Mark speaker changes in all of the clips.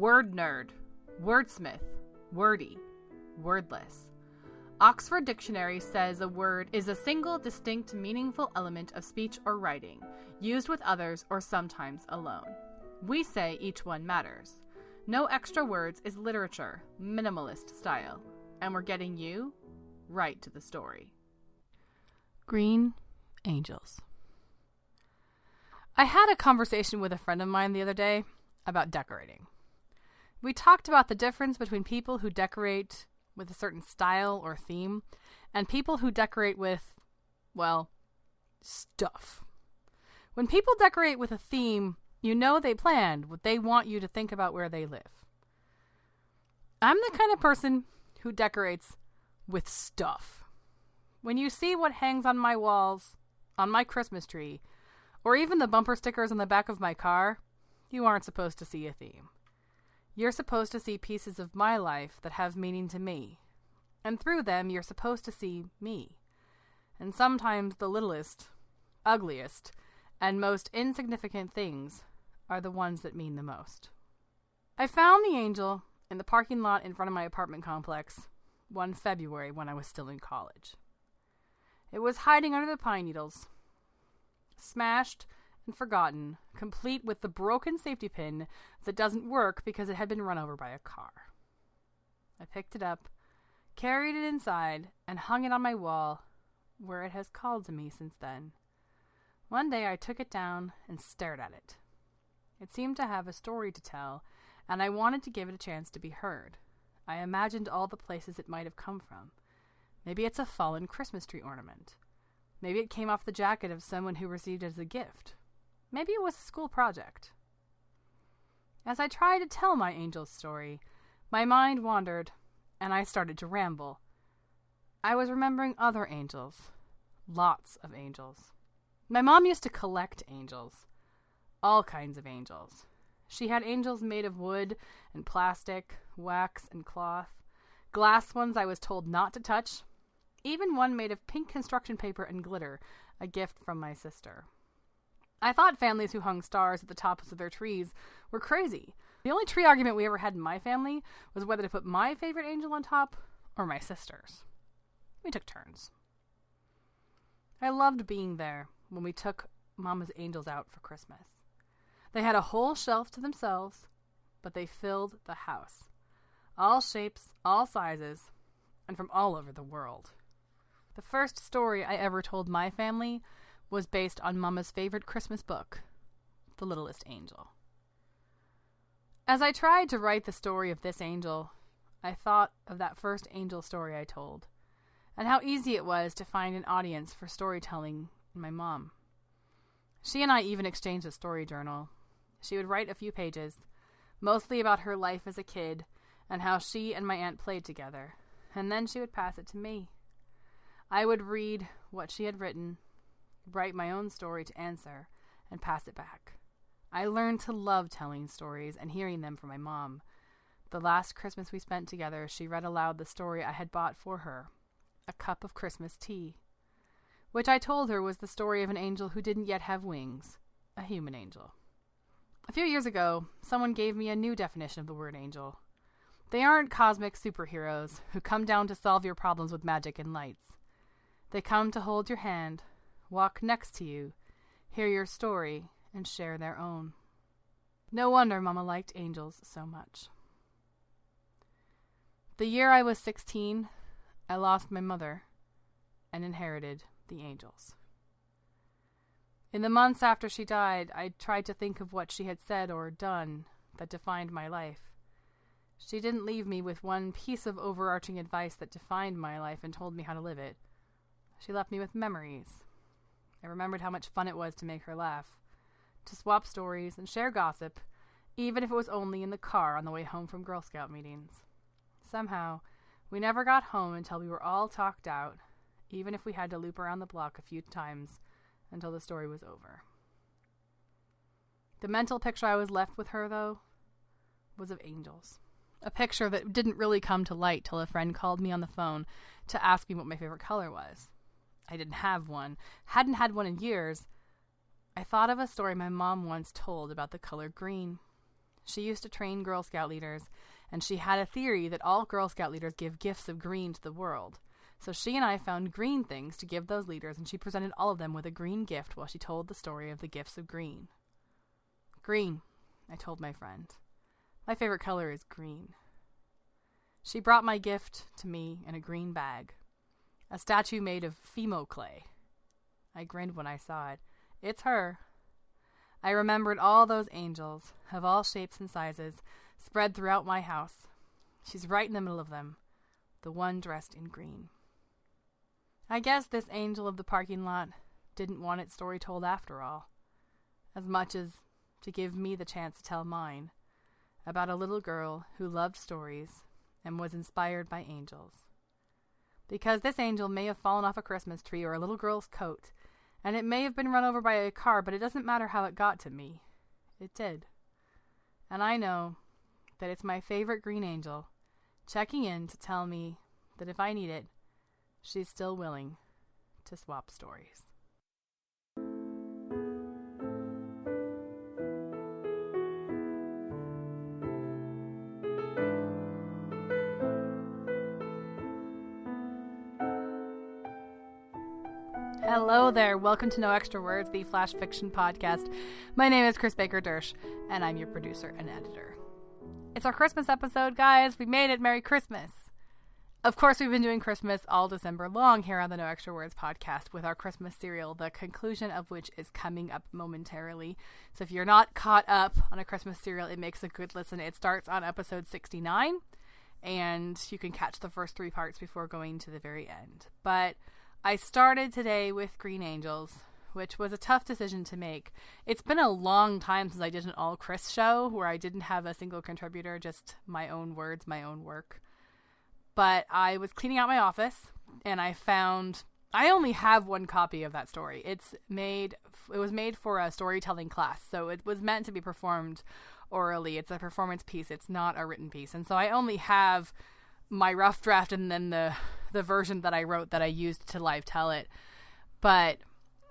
Speaker 1: Word nerd, wordsmith, wordy, wordless. Oxford Dictionary says a word is a single, distinct, meaningful element of speech or writing, used with others or sometimes alone. We say each one matters. No extra words is literature, minimalist style. And we're getting you right to the story. Green Angels. I had a conversation with a friend of mine the other day about decorating. We talked about the difference between people who decorate with a certain style or theme and people who decorate with, well, stuff. When people decorate with a theme, you know they planned what they want you to think about where they live. I'm the kind of person who decorates with stuff. When you see what hangs on my walls, on my Christmas tree, or even the bumper stickers on the back of my car, you aren't supposed to see a theme. You're supposed to see pieces of my life that have meaning to me. And through them, you're supposed to see me. And sometimes the littlest, ugliest, and most insignificant things are the ones that mean the most. I found the angel in the parking lot in front of my apartment complex one February when I was still in college. It was hiding under the pine needles, smashed and forgotten, complete with the broken safety pin that doesn't work because it had been run over by a car. I picked it up, carried it inside, and hung it on my wall, where it has called to me since then. One day I took it down and stared at it. It seemed to have a story to tell, and I wanted to give it a chance to be heard. I imagined all the places it might have come from. Maybe it's a fallen Christmas tree ornament. Maybe it came off the jacket of someone who received it as a gift. Maybe it was a school project. As I tried to tell my angel's story, my mind wandered, and I started to ramble. I was remembering other angels. Lots of angels. My mom used to collect angels. All kinds of angels. She had angels made of wood and plastic, wax and cloth. Glass ones I was told not to touch. Even one made of pink construction paper and glitter, a gift from my sister. I thought families who hung stars at the tops of their trees were crazy. The only tree argument we ever had in my family was whether to put my favorite angel on top or my sister's. We took turns. I loved being there when we took Mama's angels out for Christmas. They had a whole shelf to themselves, but they filled the house. All shapes, all sizes, and from all over the world. The first story I ever told my family was based on Mama's favorite Christmas book, The Littlest Angel. As I tried to write the story of this angel, I thought of that first angel story I told, and how easy it was to find an audience for storytelling in my mom. She and I even exchanged a story journal. She would write a few pages, mostly about her life as a kid and how she and my aunt played together, and then she would pass it to me. I would read what she had written, write my own story to answer, and pass it back. I learned to love telling stories and hearing them from my mom. The last Christmas we spent together, she read aloud the story I had bought for her, A Cup of Christmas Tea, which I told her was the story of an angel who didn't yet have wings, a human angel. A few years ago, someone gave me a new definition of the word angel. They aren't cosmic superheroes who come down to solve your problems with magic and lights. They come to hold your hand, walk next to you, hear your story, and share their own. No wonder Mama liked angels so much. The year I was 16, I lost my mother and inherited the angels. In the months after she died, I tried to think of what she had said or done that defined my life. She didn't leave me with one piece of overarching advice that defined my life and told me how to live it. She left me with memories. I remembered how much fun it was to make her laugh, to swap stories and share gossip, even if it was only in the car on the way home from Girl Scout meetings. Somehow, we never got home until we were all talked out, even if we had to loop around the block a few times until the story was over. The mental picture I was left with her, though, was of angels. A picture that didn't really come to light till a friend called me on the phone to ask me what my favorite color was. I didn't have one, hadn't had one in years. I thought of a story my mom once told about the color green. She used to train Girl Scout leaders, and she had a theory that all Girl Scout leaders give gifts of green to the world. So she and I found green things to give those leaders, and she presented all of them with a green gift while she told the story of the gifts of green. Green, I told my friend. My favorite color is green. She brought my gift to me in a green bag, a statue made of Fimo clay. I grinned when I saw it. It's her. I remembered all those angels, of all shapes and sizes, spread throughout my house. She's right in the middle of them, the one dressed in green. I guess this angel of the parking lot didn't want its story told after all, as much as to give me the chance to tell mine, about a little girl who loved stories and was inspired by angels. Because this angel may have fallen off a Christmas tree or a little girl's coat, and it may have been run over by a car, but it doesn't matter how it got to me. It did. And I know that it's my favorite green angel checking in to tell me that if I need it, she's still willing to swap stories. Hello there. Welcome to No Extra Words, the Flash Fiction Podcast. My name is Chris Baker-Dersch, and I'm your producer and editor. It's our Christmas episode, guys. We made it. Merry Christmas. Of course, we've been doing Christmas all December long here on the No Extra Words podcast with our Christmas serial, the conclusion of which is coming up momentarily. So if you're not caught up on a Christmas serial, it makes a good listen. It starts on episode 69, and you can catch the first 3 parts before going to the very end. But I started today with Green Angels, which was a tough decision to make. It's been a long time since I did an all Chris show where I didn't have a single contributor, just my own words, my own work. But I was cleaning out my office and I only have one copy of that story. It was made for a storytelling class, so it was meant to be performed orally. It's a performance piece. It's not a written piece. And so I only have my rough draft and then the version that I wrote that I used to live tell it. But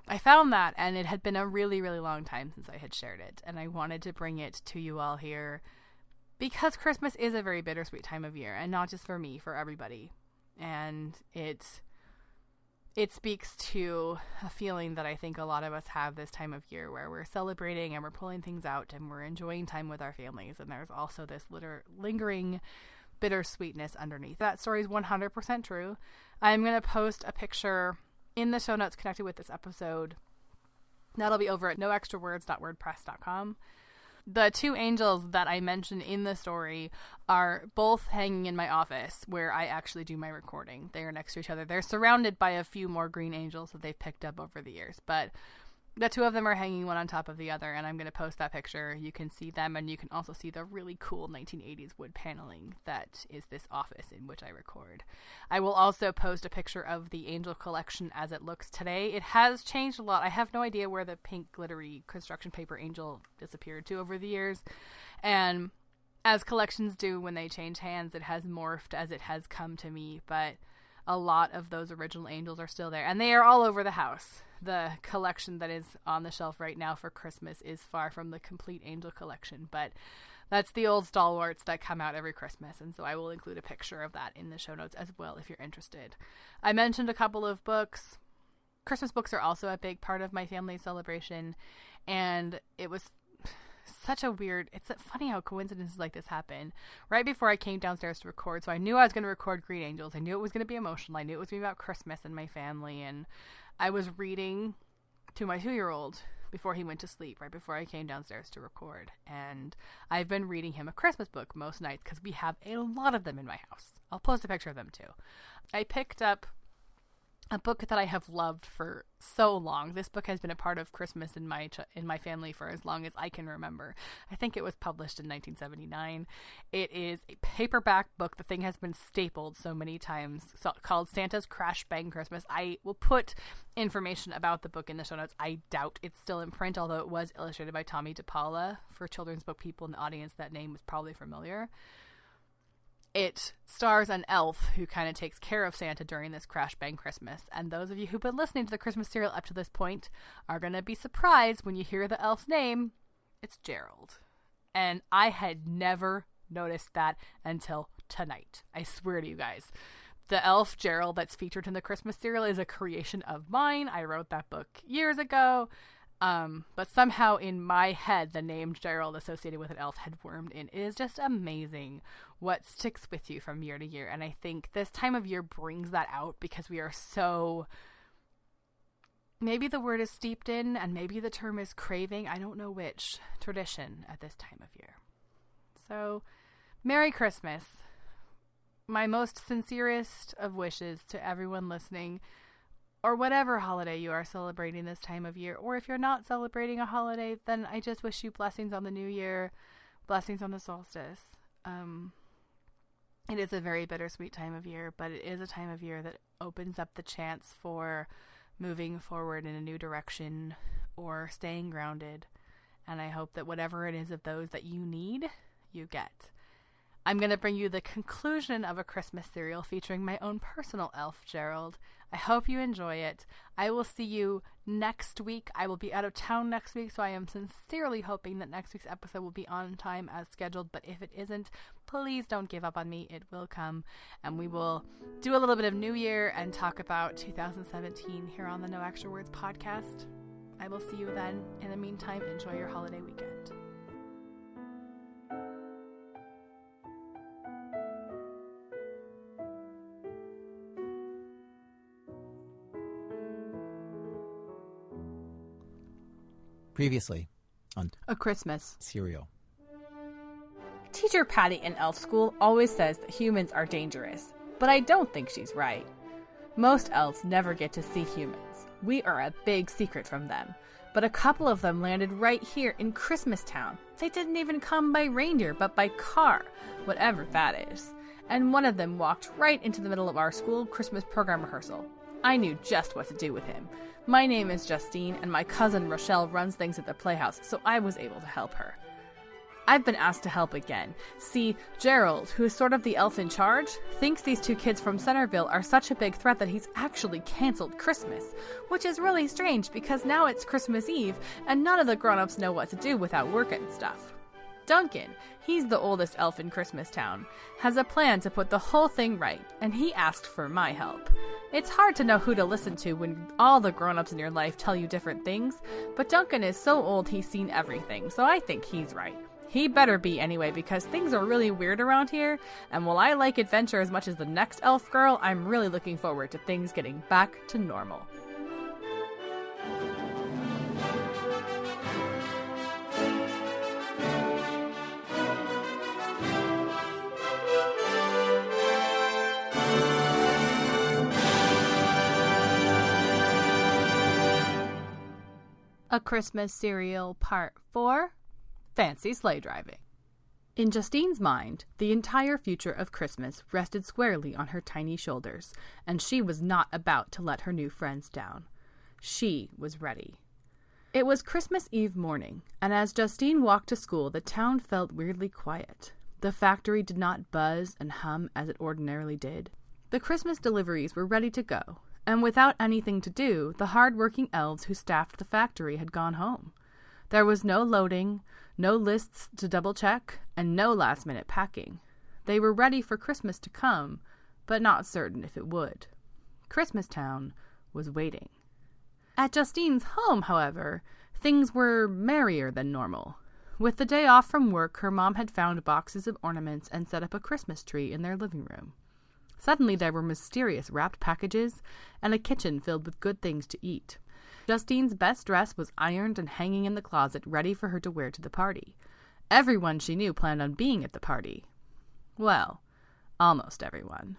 Speaker 1: I found that, and it had been a really, really long time since I had shared it, and I wanted to bring it to you all here because Christmas is a very bittersweet time of year, and not just for me, for everybody. And it speaks to a feeling that I think a lot of us have this time of year where we're celebrating and we're pulling things out and we're enjoying time with our families, and there's also this lingering bittersweetness underneath. That story is 100% true. I'm going to post a picture in the show notes connected with this episode. That'll be over at noextrawords.wordpress.com. The 2 angels that I mentioned in the story are both hanging in my office where I actually do my recording. They are next to each other. They're surrounded by a few more green angels that they've picked up over the years, but the 2 of them are hanging one on top of the other, and I'm going to post that picture. You can see them, and you can also see the really cool 1980s wood paneling that is this office in which I record. I will also post a picture of the angel collection as it looks today. It has changed a lot. I have no idea where the pink glittery construction paper angel disappeared to over the years, and as collections do when they change hands, it has morphed as it has come to me, but a lot of those original angels are still there, and they are all over the house. The collection that is on the shelf right now for Christmas is far from the complete angel collection, but that's the old stalwarts that come out every Christmas, and so I will include a picture of that in the show notes as well if you're interested. I mentioned a couple of books. Christmas books are also a big part of my family celebration, and it was it's funny how coincidences like this happen. Right before I came downstairs to record, so I knew I was going to record Green Angels. I knew it was going to be emotional. I knew it was going to be about Christmas and my family, and I was reading to my 2-year-old before he went to sleep, right before I came downstairs to record. And I've been reading him a Christmas book most nights because we have a lot of them in my house. I'll post a picture of them too. I picked up a book that I have loved for so long. This book has been a part of Christmas in my family for as long as I can remember. I think it was published in 1979. It is a paperback book. The thing has been stapled so many times, called Santa's Crash Bang Christmas. I will put information about the book in the show notes. I doubt it's still in print, although it was illustrated by Tommy DePaula. For children's book people in the audience, that name was probably familiar. It stars an elf who kind of takes care of Santa during this Crash Bang Christmas. And those of you who've been listening to the Christmas serial up to this point are going to be surprised when you hear the elf's name. It's Gerald. and I had never noticed that until tonight. I swear to you guys. The elf Gerald that's featured in the Christmas cereal is a creation of mine. I wrote that book years ago. But somehow in my head, the name Gerald associated with an elf had wormed in. It is just amazing what sticks with you from year to year. And I think this time of year brings that out because we are so, maybe the word is steeped in and maybe the term is craving. I don't know which tradition at this time of year. So Merry Christmas. My most sincerest of wishes to everyone listening, or whatever holiday you are celebrating this time of year. Or if you're not celebrating a holiday, then I just wish you blessings on the new year, blessings on the solstice. It is a very bittersweet time of year, but it is a time of year that opens up the chance for moving forward in a new direction or staying grounded. And I hope that whatever it is of those that you need, you get. I'm going to bring you the conclusion of a Christmas cereal featuring my own personal elf, Gerald. I hope you enjoy it. I will see you next week. I will be out of town next week, so I am sincerely hoping that next week's episode will be on time as scheduled. But if it isn't, please don't give up on me. It will come, and we will do a little bit of New Year and talk about 2017 here on the No Extra Words podcast. I will see you then. In the meantime, enjoy your holiday weekend.
Speaker 2: Previously on
Speaker 1: A Christmas
Speaker 2: cereal.
Speaker 1: Teacher Patty in elf school always says that humans are dangerous, but I don't think she's right. Most elves never get to see humans. We are a big secret from them, but a couple of them landed right here in Christmas Town. They didn't even come by reindeer, but by car, whatever that is. And one of them walked right into the middle of our school Christmas program rehearsal. I knew just what to do with him. My name is Justine, and my cousin Rochelle runs things at the Playhouse, so I was able to help her. I've been asked to help again. See, Gerald, who is sort of the elf in charge, thinks these two kids from Centerville are such a big threat that he's actually canceled Christmas, which is really strange because now it's Christmas Eve, and none of the grown-ups know what to do without work and stuff. Duncan, he's the oldest elf in Christmas Town, has a plan to put the whole thing right, and he asked for my help. It's hard to know who to listen to when all the grown-ups in your life tell you different things, but Duncan is so old he's seen everything, so I think he's right. He better be anyway, because things are really weird around here, and while I like adventure as much as the next elf girl, I'm really looking forward to things getting back to normal. A Christmas Cereal Part 4, Fancy Sleigh Driving. In Justine's mind, the entire future of Christmas rested squarely on her tiny shoulders, and she was not about to let her new friends down. She was ready. It was Christmas Eve morning, and as Justine walked to school, the town felt weirdly quiet. The factory did not buzz and hum as it ordinarily did. The Christmas deliveries were ready to go, and without anything to do, the hard-working elves who staffed the factory had gone home. There was no loading, no lists to double-check, and no last-minute packing. They were ready for Christmas to come, but not certain if it would. Christmas Town was waiting. At Justine's home, however, things were merrier than normal. With the day off from work, her mom had found boxes of ornaments and set up a Christmas tree in their living room. Suddenly there were mysterious wrapped packages and a kitchen filled with good things to eat. Justine's best dress was ironed and hanging in the closet, ready for her to wear to the party. Everyone she knew planned on being at the party. Well, almost everyone.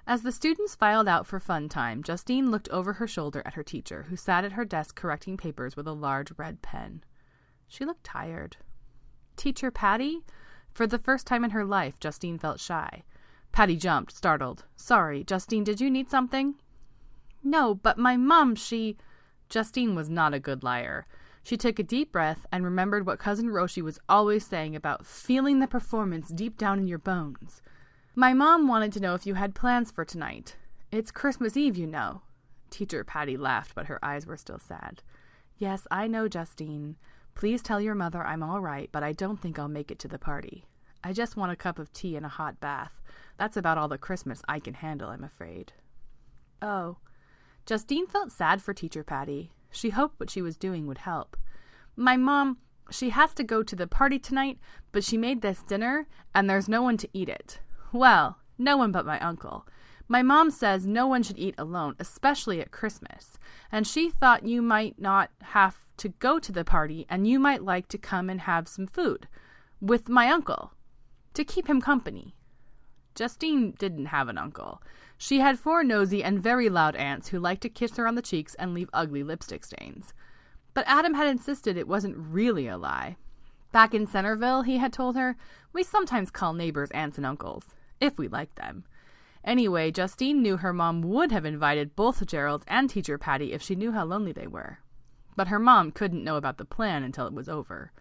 Speaker 1: As the students filed out for fun time, Justine looked over her shoulder at her teacher, who sat at her desk correcting papers with a large red pen. She looked tired. Teacher Patty? For the first time in her life, Justine felt shy. Patty jumped, startled. "Sorry, Justine, did you need something?" "No, but my mom, she—" Justine was not a good liar. She took a deep breath and remembered what Cousin Roshi was always saying about feeling the performance deep down in your bones. "My mom wanted to know if you had plans for tonight. It's Christmas Eve, you know." Teacher Patty laughed, but her eyes were still sad. "Yes, I know, Justine. Please tell your mother I'm all right, but I don't think I'll make it to the party. I just want a cup of tea and a hot bath. That's about all the Christmas I can handle, I'm afraid. Oh. Justine felt sad for Teacher Patty. She hoped what she was doing would help. My mom, she has to go to the party tonight, but she made this dinner, and there's no one to eat it. Well, no one but my uncle. My mom says no one should eat alone, especially at Christmas, and she thought you might not have to go to the party, and you might like to come and have some food with my uncle, to keep him company. Justine didn't have an uncle. She had 4 nosy and very loud aunts who liked to kiss her on the cheeks and leave ugly lipstick stains. But Adam had insisted it wasn't really a lie. Back in Centerville, he had told her, we sometimes call neighbors aunts and uncles, if we like them. Anyway, Justine knew her mom would have invited both Gerald and Teacher Patty if she knew how lonely they were. But her mom couldn't know about the plan until it was over.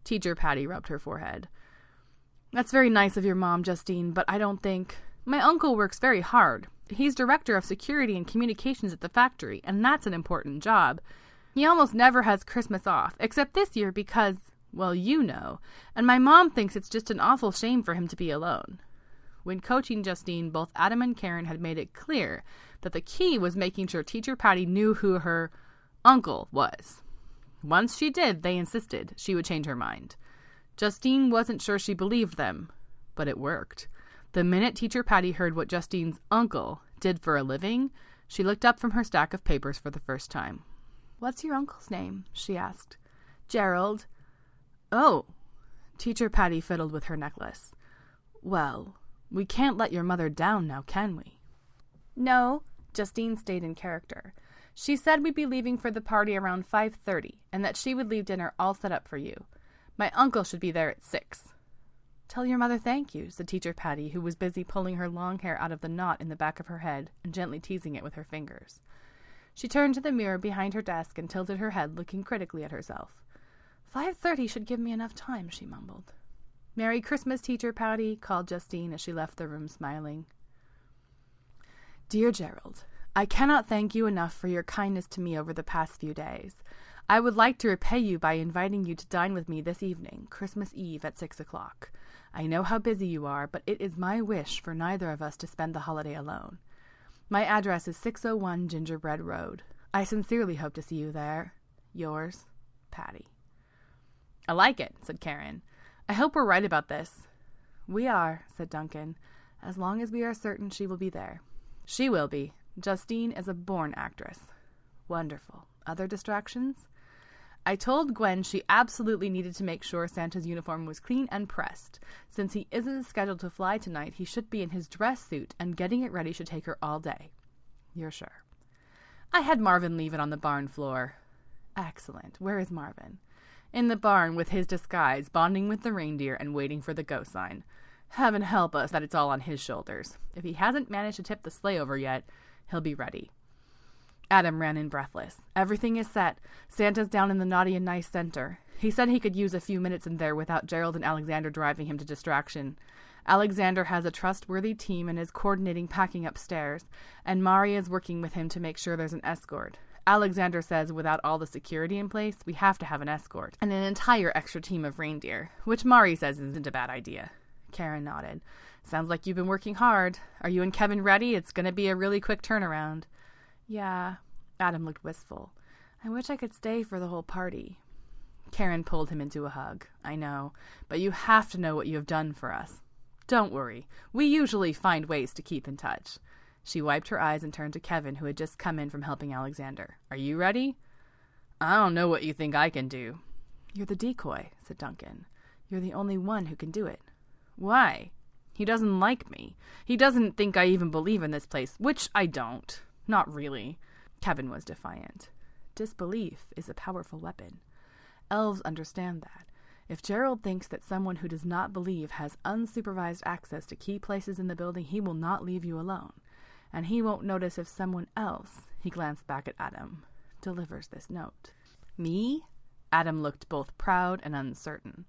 Speaker 1: Teacher Patty rubbed her forehead. That's very nice of your mom, Justine, but I don't think... My uncle works very hard. He's director of security and communications at the factory, and that's an important job. He almost never has Christmas off, except this year because, well, you know, and my mom thinks it's just an awful shame for him to be alone. When coaching Justine, both Adam and Karen had made it clear that the key was making sure Teacher Patty knew who her uncle was. Once she did, they insisted she would change her mind. Justine wasn't sure she believed them, but it worked. The minute Teacher Patty heard what Justine's uncle did for a living, she looked up from her stack of papers for the first time. What's your uncle's name? She asked. Gerald. Oh. Teacher Patty fiddled with her necklace. Well, we can't let your mother down now, can we? No. Justine stayed in character. She said we'd be leaving for the party around 5:30, and that she would leave dinner all set up for you. My uncle should be there at 6. Tell your mother thank you, said Teacher Patty, who was busy pulling her long hair out of the knot in the back of her head and gently teasing it with her fingers. She turned to the mirror behind her desk and tilted her head, looking critically at herself. 5:30 should give me enough time, she mumbled. Merry Christmas, Teacher Patty, called Justine as she left the room, smiling. Dear Gerald, I cannot thank you enough for your kindness to me over the past few days. I would like to repay you by inviting you to dine with me this evening, Christmas Eve at 6 o'clock. I know how busy you are, but it is my wish for neither of us to spend the holiday alone. My address is 601 Gingerbread Road. I sincerely hope to see you there. Yours, Patty. I like it, said Karen. I hope we're right about this. We are, said Duncan, as long as we are certain she will be there. She will be. Justine is a born actress. Wonderful. Other distractions? I told Gwen she absolutely needed to make sure Santa's uniform was clean and pressed. Since he isn't scheduled to fly tonight, he should be in his dress suit, and getting it ready should take her all day. You're sure? I had Marvin leave it on the barn floor. Excellent. Where is Marvin? In the barn with his disguise, bonding with the reindeer and waiting for the go sign. Heaven help us that it's all on his shoulders. If he hasn't managed to tip the sleigh over yet, he'll be ready. Adam ran in breathless. Everything is set. Santa's down in the Naughty and Nice Center. He said he could use a few minutes in there without Gerald and Alexander driving him to distraction. Alexander has a trustworthy team and is coordinating packing upstairs, and Mari is working with him to make sure there's an escort. Alexander says without all the security in place, we have to have an escort, and an entire extra team of reindeer, which Mari says isn't a bad idea. Karen nodded. Sounds like you've been working hard. Are you and Kevin ready? It's going to be a really quick turnaround. Yeah. Adam looked wistful. I wish I could stay for the whole party. Karen pulled him into a hug. I know, but you have to know what you have done for us. Don't worry. We usually find ways to keep in touch. She wiped her eyes and turned to Kevin, who had just come in from helping Alexander. Are you ready? I don't know what you think I can do. You're the decoy, said Duncan. You're the only one who can do it. Why? He doesn't like me. He doesn't think I even believe in this place, which I don't. Not really. Kevin was defiant. Disbelief is a powerful weapon. Elves understand that. If Gerald thinks that someone who does not believe has unsupervised access to key places in the building, he will not leave you alone. And he won't notice if someone else, he glanced back at Adam, delivers this note. Me? Adam looked both proud and uncertain.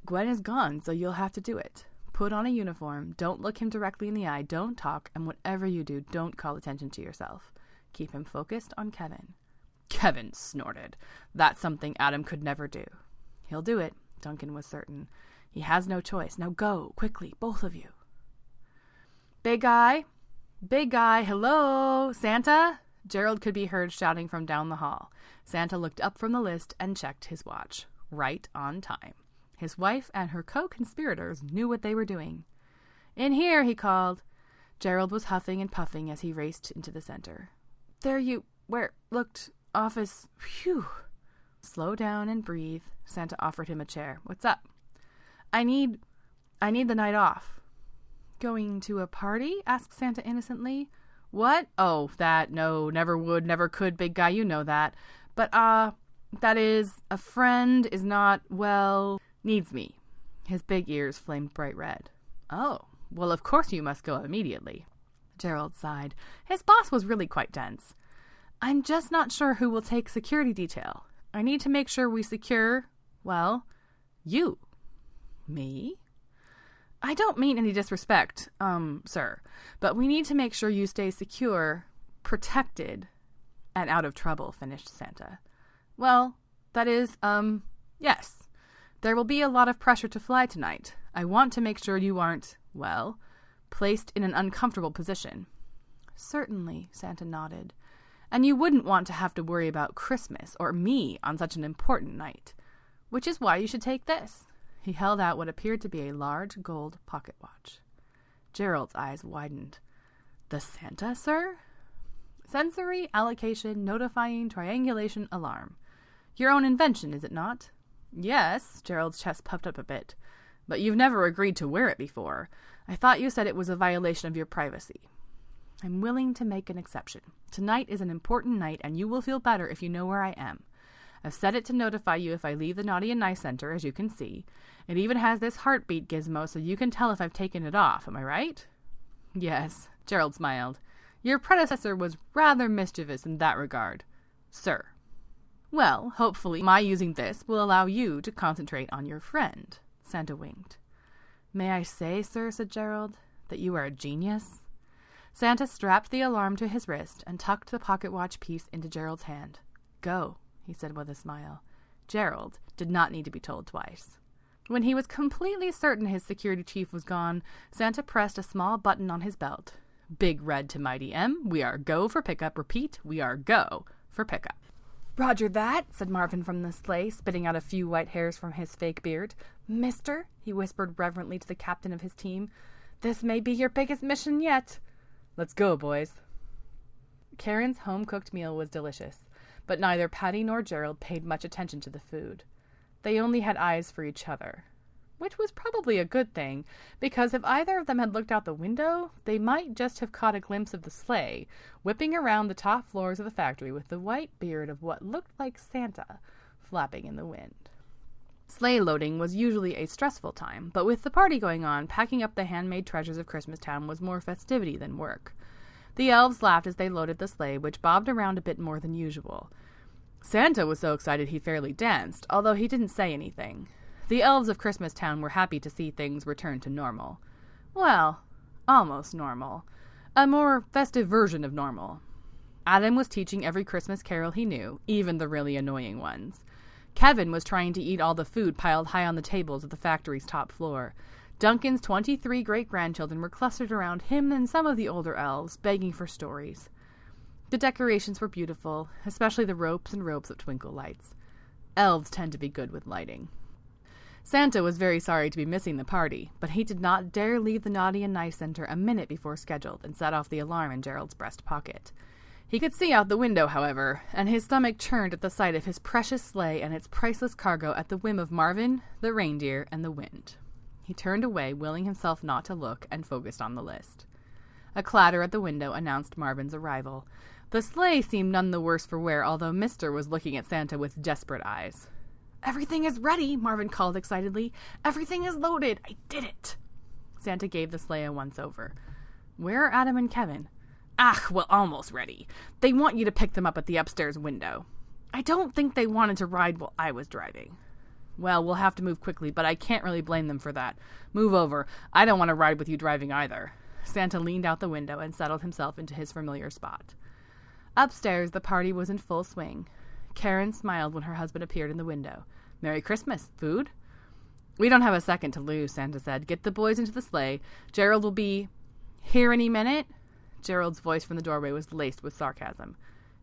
Speaker 1: Gwen is gone, so you'll have to do it. Put on a uniform, don't look him directly in the eye, don't talk, and whatever you do, don't call attention to yourself. Keep him focused on Kevin. Kevin snorted. That's something Adam could never do. He'll do it, Duncan was certain. He has no choice. Now go, quickly, both of you. Big guy, hello, Santa? Gerald could be heard shouting from down the hall. Santa looked up from the list and checked his watch. Right on time. His wife and her co-conspirators knew what they were doing. In here, he called. Gerald was huffing and puffing as he raced into the center. There you, where, looked, office, phew. Slow down and breathe. Santa offered him a chair. What's up? I need the night off. Going to a party? Asked Santa innocently. What? Oh, that, no, never would, never could, big guy, you know that. But, that is, a friend is not, well, needs me. His big ears flamed bright red. Oh, well, of course you must go immediately. Gerald sighed. His boss was really quite dense. I'm just not sure who will take security detail. I need to make sure we secure, well, you. Me? I don't mean any disrespect, sir, but we need to make sure you stay secure, protected, and out of trouble, finished Santa. Well, that is, yes. There will be a lot of pressure to fly tonight. I want to make sure you aren't, well, placed in an uncomfortable position. Certainly, Santa nodded. And you wouldn't want to have to worry about Christmas or me on such an important night, which is why you should take this. He held out what appeared to be a large gold pocket watch. Gerald's eyes widened. The Santa, sir? Sensory allocation notifying triangulation alarm. Your own invention, is it not? Yes, Gerald's chest puffed up a bit. But you've never agreed to wear it before. I thought you said it was a violation of your privacy. I'm willing to make an exception. Tonight is an important night, and you will feel better if you know where I am. I've set it to notify you if I leave the Naughty and Nice Center, as you can see. It even has this heartbeat gizmo so you can tell if I've taken it off, am I right? Yes, Gerald smiled. Your predecessor was rather mischievous in that regard, sir. Well, hopefully my using this will allow you to concentrate on your friend, Santa winked. May I say, sir, said Gerald, that you are a genius? Santa strapped the alarm to his wrist and tucked the pocket watch piece into Gerald's hand. Go, he said with a smile. Gerald did not need to be told twice. When he was completely certain his security chief was gone, Santa pressed a small button on his belt. Big red to Mighty M. We are go for pickup. Repeat, we are go for pickup. Roger that, said Marvin from the sleigh, spitting out a few white hairs from his fake beard. Mister, he whispered reverently to the captain of his team, this may be your biggest mission yet. Let's go, boys. Karen's home-cooked meal was delicious, but neither Patty nor Gerald paid much attention to the food. They only had eyes for each other, which was probably a good thing, because if either of them had looked out the window, they might just have caught a glimpse of the sleigh, whipping around the top floors of the factory with the white beard of what looked like Santa flapping in the wind. Sleigh loading was usually a stressful time, but with the party going on, packing up the handmade treasures of Christmastown was more festivity than work. The elves laughed as they loaded the sleigh, which bobbed around a bit more than usual. Santa was so excited he fairly danced, although he didn't say anything. The elves of Christmastown were happy to see things return to normal. Well, almost normal. A more festive version of normal. Adam was teaching every Christmas carol he knew, even the really annoying ones. Kevin was trying to eat all the food piled high on the tables of the factory's top floor. Duncan's 23 great-grandchildren were clustered around him and some of the older elves, begging for stories. The decorations were beautiful, especially the ropes and ropes of twinkle lights. Elves tend to be good with lighting. Santa was very sorry to be missing the party, but he did not dare leave the Naughty and Nice Center a minute before scheduled and set off the alarm in Gerald's breast pocket. He could see out the window, however, and his stomach churned at the sight of his precious sleigh and its priceless cargo at the whim of Marvin, the reindeer, and the wind. He turned away, willing himself not to look, and focused on the list. A clatter at the window announced Marvin's arrival. The sleigh seemed none the worse for wear, although Mister was looking at Santa with desperate eyes. Everything is ready, Marvin called excitedly. Everything is loaded. I did it. Santa gave the sleigh a once-over. Where are Adam and Kevin? Ah, well, almost ready. They want you to pick them up at the upstairs window. I don't think they wanted to ride while I was driving. Well, we'll have to move quickly, but I can't really blame them for that. Move over. I don't want to ride with you driving either. Santa leaned out the window and settled himself into his familiar spot. Upstairs, the party was in full swing. Karen smiled when her husband appeared in the window. Merry Christmas. Food? We don't have a second to lose, Santa said. Get the boys into the sleigh. Gerald will be here any minute. Gerald's voice from the doorway was laced with sarcasm.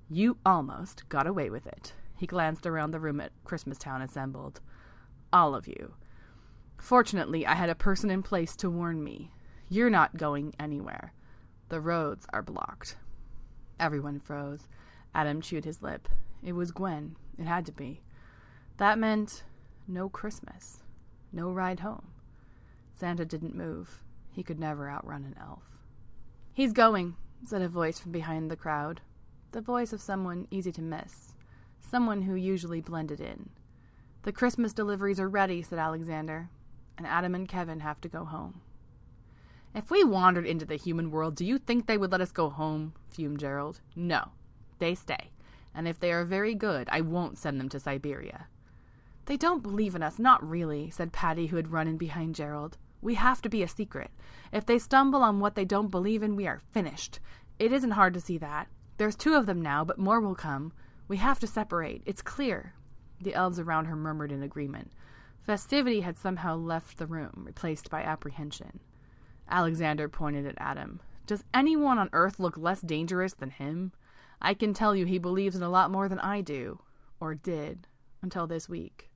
Speaker 1: You almost got away with it. He glanced around the room at Christmastown assembled. All of you. Fortunately, I had a person in place to warn me. You're not going anywhere. The roads are blocked. Everyone froze. Adam chewed his lip. It was Gwen. It had to be. That meant no Christmas. No ride home. Santa didn't move. He could never outrun an elf. He's going, said a voice from behind the crowd. The voice of someone easy to miss. Someone who usually blended in. The Christmas deliveries are ready, said Alexander, and Adam and Kevin have to go home. If we wandered into the human world, do you think they would let us go home? Fumed Gerald. No, they stay. And if they are very good, I won't send them to Siberia. They don't believe in us, not really, said Patty, who had run in behind Gerald. We have to be a secret. If they stumble on what they don't believe in, we are finished. It isn't hard to see that. There's 2 of them now, but more will come. We have to separate. It's clear. The elves around her murmured in agreement. Festivity had somehow left the room, replaced by apprehension. Alexander pointed at Adam. Does anyone on Earth look less dangerous than him? I can tell you he believes in a lot more than I do. Or did. Until this week.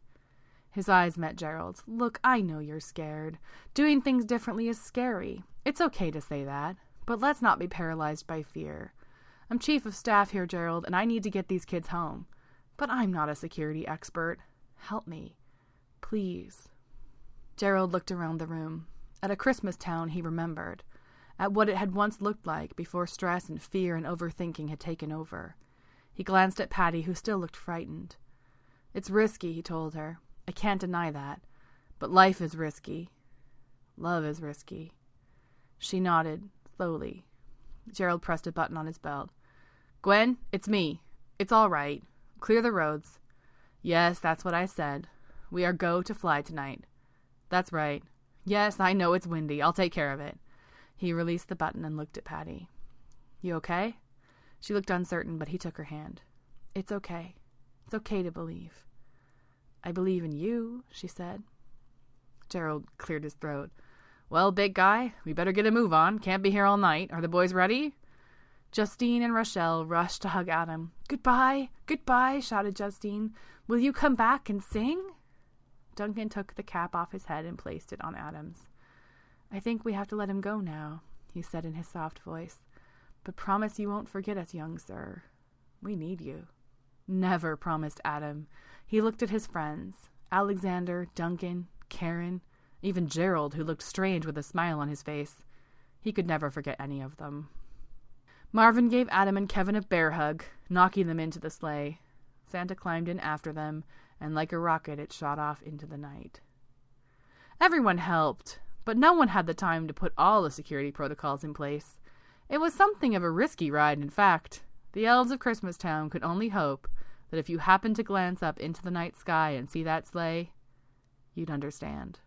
Speaker 1: His eyes met Gerald's. Look, I know you're scared. Doing things differently is scary. It's okay to say that. But let's not be paralyzed by fear. I'm chief of staff here, Gerald, and I need to get these kids home. But I'm not a security expert. Help me. Please. Gerald looked around the room. At a Christmastown he remembered. At what it had once looked like before stress and fear and overthinking had taken over. He glanced at Patty, who still looked frightened. It's risky, he told her. I can't deny that. But life is risky. Love is risky. She nodded, slowly. Gerald pressed a button on his belt. Gwen, it's me. It's all right. Clear the roads. Yes, that's what I said. We are go to fly tonight. That's right. Yes, I know it's windy. I'll take care of it. He released the button and looked at Patty. You okay? She looked uncertain, but he took her hand. It's okay. It's okay to believe. I believe in you, she said. Gerald cleared his throat. Well, big guy, we better get a move on. Can't be here all night. Are the boys ready? Justine and Rochelle rushed to hug Adam. Goodbye, goodbye, shouted Justine. Will you come back and sing? Duncan took the cap off his head and placed it on Adam's. I think we have to let him go now, he said in his soft voice. But promise you won't forget us, young sir. We need you. Never, promised Adam. He looked at his friends, Alexander, Duncan, Karen, even Gerald, who looked strange with a smile on his face. He could never forget any of them. Marvin gave Adam and Kevin a bear hug, knocking them into the sleigh. Santa climbed in after them, and like a rocket it shot off into the night. Everyone helped, but no one had the time to put all the security protocols in place. It was something of a risky ride, in fact. The elves of Christmastown could only hope that if you happened to glance up into the night sky and see that sleigh, you'd understand.